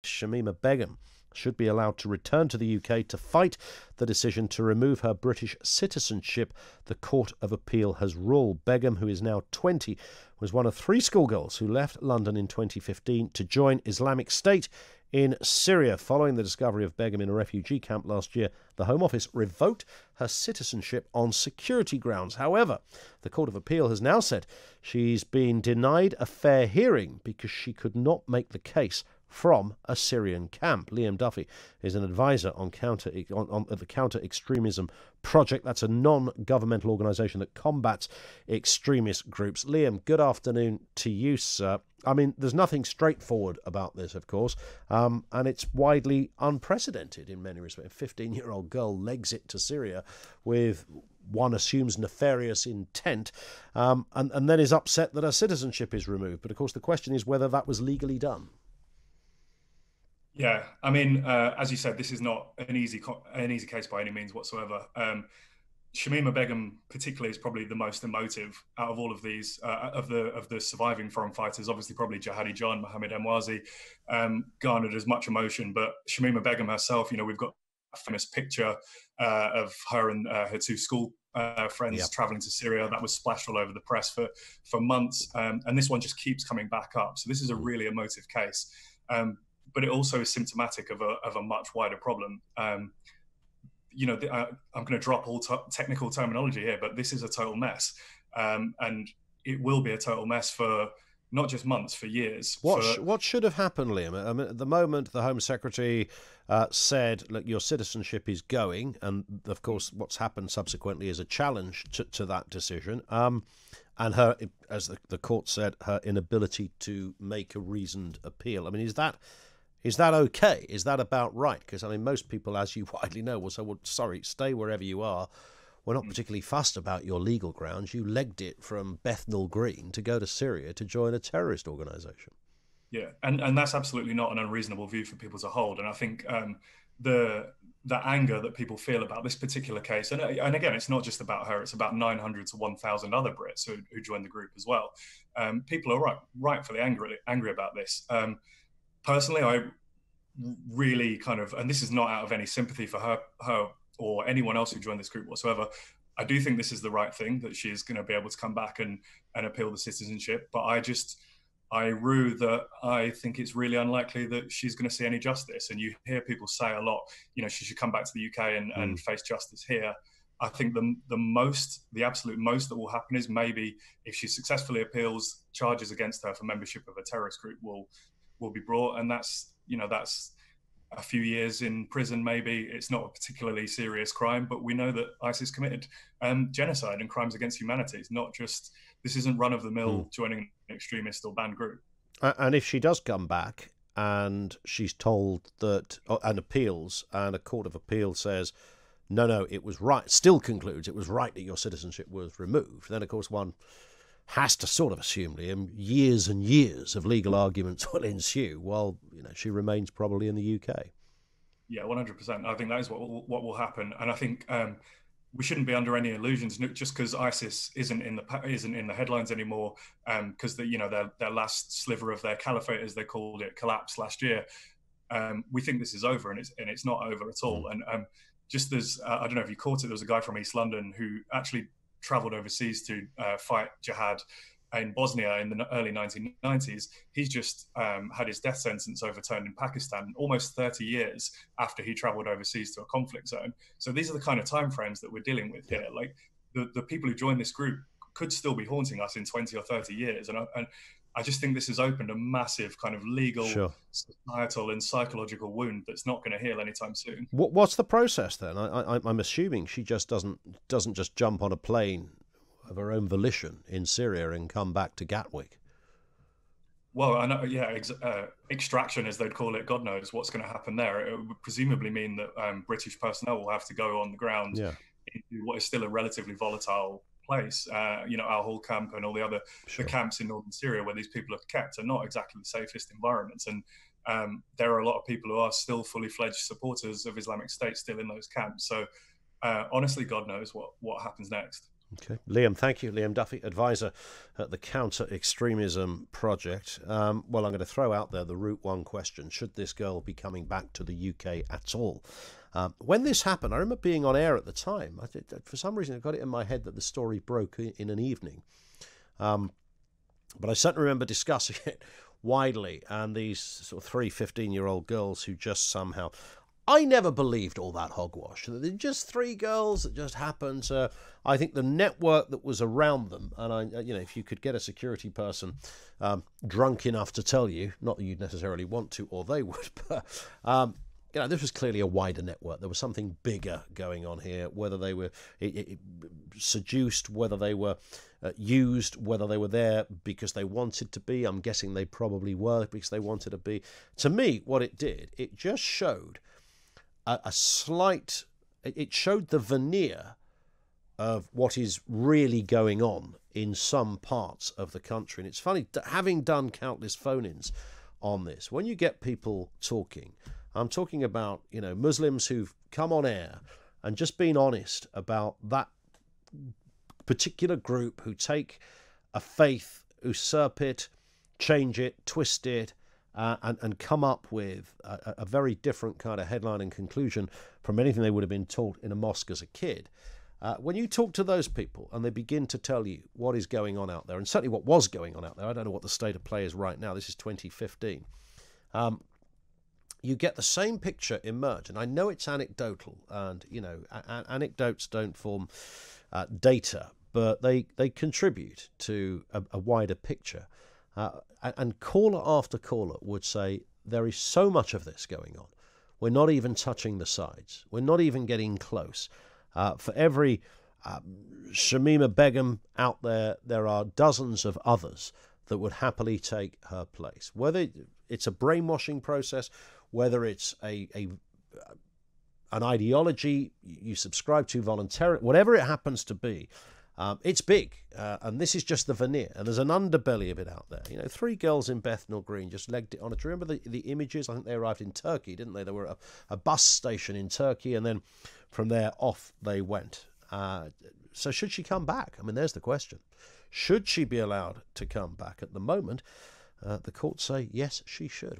Shamima Begum should be allowed to return to the UK to fight the decision to remove her British citizenship, the Court of Appeal has ruled. Begum, who is now 20, was one of 3 schoolgirls who left London in 2015 to join Islamic State in Syria. Following the discovery of Begum in a refugee camp last year, the Home Office revoked her citizenship on security grounds. However, the Court of Appeal has now said she's been denied a fair hearing because she could not make the case from a Syrian camp. Liam Duffy is an advisor on the Counter Extremism Project. That's a non-governmental organisation that combats extremist groups. Liam, good afternoon to you, sir. I mean, there's nothing straightforward about this, of course, and it's widely unprecedented in many respects. A 15-year-old girl legs it to Syria with, one assumes, nefarious intent, and then is upset that her citizenship is removed. But, of course, the question is whether that was legally done. Yeah, I mean, as you said, this is not an easy case by any means whatsoever. Shamima Begum, particularly, is probably the most emotive out of all of these of the surviving foreign fighters. Obviously, probably Jihadi John, Mohammed Emwazi, garnered as much emotion. But Shamima Begum herself, we've got a famous picture of her and her 2 school friends traveling to Syria that was splashed all over the press for months, and this one just keeps coming back up. So this is a really emotive case. But it also is symptomatic of a much wider problem. I'm going to drop all technical terminology here, but this is a total mess. And it will be a total mess for not just months, for years. What should have happened, Liam? I mean, at the moment, the Home Secretary said, look, your citizenship is going. And, of course, what's happened subsequently is a challenge to that decision. And her, as the court said, her inability to make a reasoned appeal. I mean, is that okay? Is that about right? Because, I mean, most people, as you widely know, will say, well, sorry, stay wherever you are. We're not particularly fussed about your legal grounds. You legged it from Bethnal Green to go to Syria to join a terrorist organisation. Yeah, and that's absolutely not an unreasonable view for people to hold. And I think the anger that people feel about this particular case, and again, it's not just about her, it's about 900 to 1,000 other Brits who joined the group as well. People are rightfully angry about this. Personally, I really and this is not out of any sympathy for her or anyone else who joined this group whatsoever, I do think this is the right thing, that she's going to be able to come back and appeal the citizenship. But I rue that I think it's really unlikely that she's going to see any justice. And you hear people say a lot, she should come back to the UK and face justice here. I think the absolute most that will happen is maybe if she successfully appeals, charges against her for membership of a terrorist group will be brought, and that's a few years in prison. Maybe it's not a particularly serious crime, but we know that ISIS committed genocide and crimes against humanity. It's not just, this isn't run-of-the-mill joining an extremist or banned group. And if she does come back and she's told that, and appeals, and a court of appeal says, no, it was right, still concludes it was right that your citizenship was removed, then of course one has to sort of assume, Liam, years and years of legal arguments will ensue while she remains probably in the UK. Yeah, 100%. I think that is what will happen, and I think we shouldn't be under any illusions just because ISIS isn't in the headlines anymore, because their last sliver of their caliphate, as they called it, collapsed last year. We think this is over, and it's not over at all. And just as I don't know if you caught it, there was a guy from East London who actually travelled overseas to fight jihad in Bosnia in the early 1990s. He's just had his death sentence overturned in Pakistan almost 30 years after he travelled overseas to a conflict zone. So these are the kind of timeframes that we're dealing with here. Like the people who joined this group could still be haunting us in 20 or 30 years. And I just think this has opened a massive kind of legal, societal and psychological wound that's not going to heal anytime soon. What's the process then? I'm assuming she just doesn't just jump on a plane of her own volition in Syria and come back to Gatwick. Well, I know, extraction, as they'd call it. God knows what's going to happen there. It would presumably mean that British personnel will have to go on the ground into what is still a relatively volatile place. Our whole camp and all the other the camps in northern Syria where these people are kept are not exactly the safest environments, and there are a lot of people who are still fully fledged supporters of Islamic State still in those camps. So honestly, God knows what happens next. Okay, Liam, thank you. Liam Duffy, advisor at the Counter Extremism Project. Well, I'm going to throw out there the Route 1 question. Should this girl be coming back to the UK at all? When this happened, I remember being on air at the time. For some reason, I got it in my head that the story broke in an evening. But I certainly remember discussing it widely, and these sort of 15-year-old girls who just somehow... I never believed all that hogwash. They're just three girls that just happened to... I think the network that was around them, and if you could get a security person drunk enough to tell you, not that you'd necessarily want to, or they would, but this was clearly a wider network. There was something bigger going on here. Whether they were seduced, whether they were used, whether they were there because they wanted to be. I'm guessing they probably were because they wanted to be. To me, what it did, it just showed it showed the veneer of what is really going on in some parts of the country. And it's funny, having done countless phone-ins on this, when you get people talking, I'm talking about, Muslims who've come on air and just been honest about that particular group who take a faith, usurp it, change it, twist it, and come up with a very different kind of headline and conclusion from anything they would have been taught in a mosque as a kid. When you talk to those people and they begin to tell you what is going on out there, and certainly what was going on out there, I don't know what the state of play is right now, this is 2015, you get the same picture emerge. And I know it's anecdotal, and, anecdotes don't form data, but they contribute to a wider picture. And caller after caller would say, there is so much of this going on. We're not even touching the sides. We're not even getting close. For every Shamima Begum out there, there are dozens of others that would happily take her place. Whether it's a brainwashing process, whether it's an ideology you subscribe to voluntarily, whatever it happens to be, it's big, and this is just the veneer, and there's an underbelly of it out there. Three girls in Bethnal Green just legged it on it. Remember the images? I think they arrived in Turkey, didn't they? They were at a bus station in Turkey, and then from there off they went. So should she come back? I mean, there's the question. Should she be allowed to come back? At the moment, the courts say yes, she should.